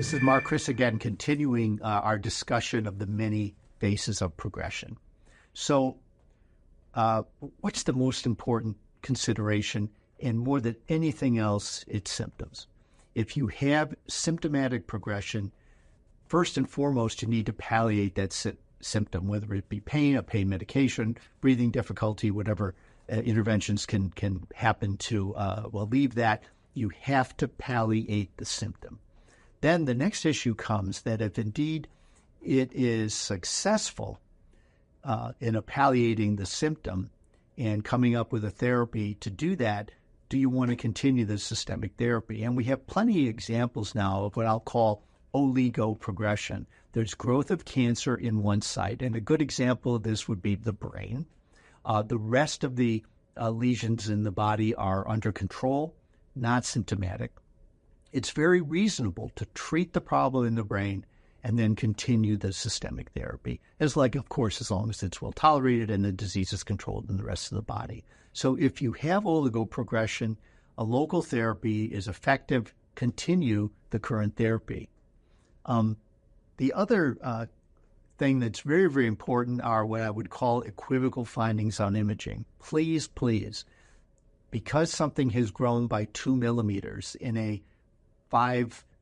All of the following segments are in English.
This is Mark Kris again, continuing our discussion of the many phases of progression. So what's the most important consideration? And more than anything else, it's symptoms. If you have symptomatic progression, first and foremost, you need to palliate that symptom, whether it be pain, a pain medication, breathing difficulty, whatever interventions can happen to relieve that. You have to palliate the symptom. Then the next issue comes that if indeed it is successful in palliating the symptom and coming up with a therapy to do that, do you want to continue the systemic therapy? And we have plenty of examples now of what I'll call oligoprogression. There's growth of cancer in one site, and a good example of this would be the brain. The rest of the lesions in the body are under control, not symptomatic. It's very reasonable to treat the problem in the brain and then continue the systemic therapy, of course, as long as it's well tolerated and the disease is controlled in the rest of the body. So if you have oligoprogression, a local therapy is effective, continue the current therapy. The other thing that's very, very important are what I would call equivocal findings on imaging. Please, because something has grown by 2 millimeters in a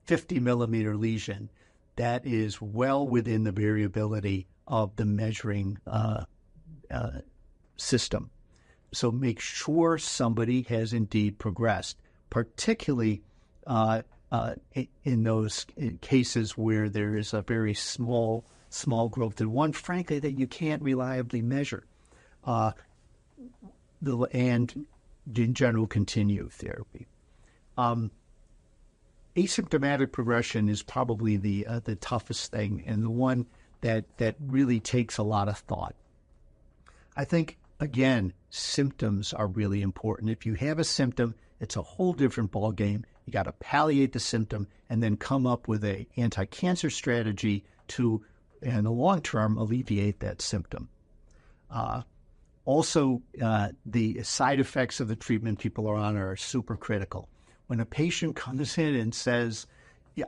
50 millimeter lesion, that is well within the variability of the measuring system. So make sure somebody has indeed progressed, particularly in those cases where there is a very small growth, and one, frankly, that you can't reliably measure, and in general, continue therapy. Asymptomatic progression is probably the toughest thing, and the one that really takes a lot of thought. I think, again, symptoms are really important. If you have a symptom, it's a whole different ballgame. You got to palliate the symptom and then come up with an anti-cancer strategy to, in the long term, alleviate that symptom. Also, the side effects of the treatment people are on are super critical. When a patient comes in and says, yeah,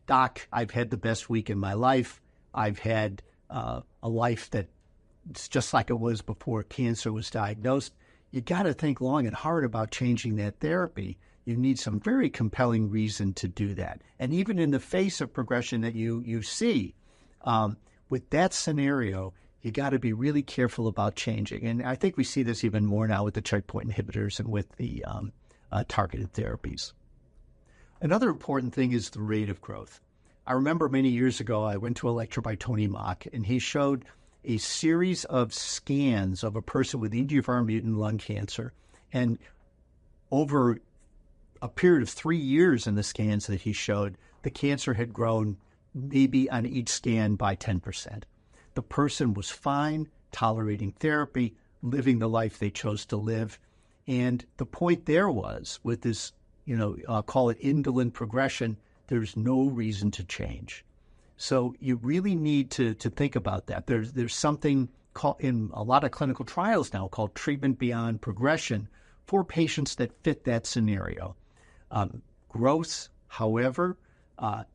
doc, I've had the best week in my life. I've had a life that's just like it was before cancer was diagnosed. You got to think long and hard about changing that therapy. You need some very compelling reason to do that. And even in the face of progression that you see, with that scenario, you got to be really careful about changing. And I think we see this even more now with the checkpoint inhibitors and with the targeted therapies. Another important thing is the rate of growth. I remember many years ago, I went to a lecture by Tony Mock, and he showed a series of scans of a person with EGFR mutant lung cancer. And over a period of 3 years in the scans that he showed, the cancer had grown maybe on each scan by 10%. The person was fine, tolerating therapy, living the life they chose to live. And the point there was, with this, call it indolent progression, there's no reason to change. So you really need to think about that. There's something called, in a lot of clinical trials now, called treatment beyond progression for patients that fit that scenario. Growth, however,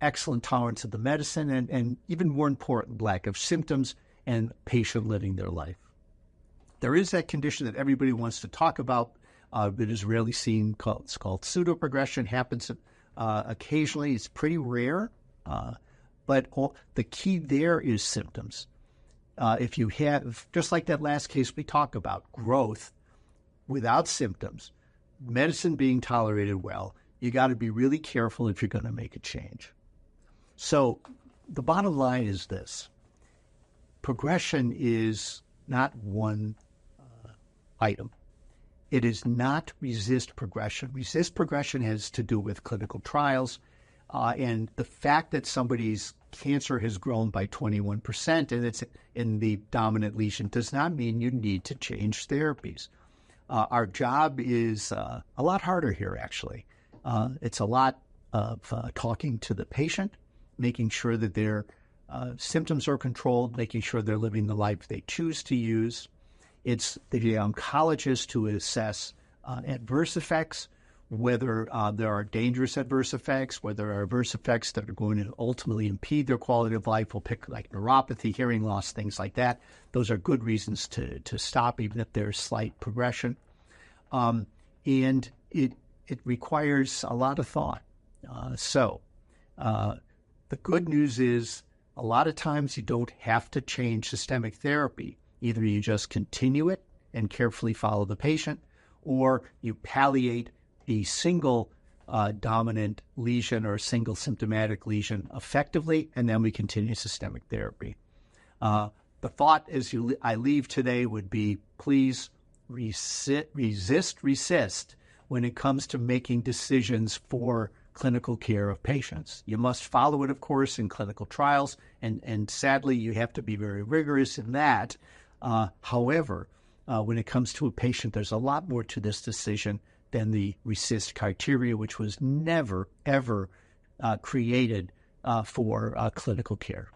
excellent tolerance of the medicine, and even more important, lack of symptoms and patient living their life. There is that condition that everybody wants to talk about, that is rarely seen. It's called pseudoprogression. Happens occasionally. It's pretty rare, but the key there is symptoms. If you have, just like that last case we talked about, growth without symptoms, medicine being tolerated well, you got to be really careful if you're going to make a change. So the bottom line is this. Progression is not one item. It is not resist progression. Resist progression has to do with clinical trials, and the fact that somebody's cancer has grown by 21% and it's in the dominant lesion does not mean you need to change therapies. Our job is a lot harder here, actually. It's a lot of talking to the patient, making sure that their symptoms are controlled, making sure they're living the life they choose to use. It's the oncologist to assess adverse effects, whether there are dangerous adverse effects, whether there are adverse effects that are going to ultimately impede their quality of life. We'll pick like neuropathy, hearing loss, things like that. Those are good reasons to stop, even if there's slight progression. And it requires a lot of thought. The good news is a lot of times you don't have to change systemic therapy. Either you just continue it and carefully follow the patient, or you palliate a single dominant lesion or a single symptomatic lesion effectively, and then we continue systemic therapy. The thought as I leave today would be, please resist when it comes to making decisions for clinical care of patients. You must follow it, of course, in clinical trials, and sadly, you have to be very rigorous in that. However, when it comes to a patient, there's a lot more to this decision than the RECIST criteria, which was never, ever created for clinical care.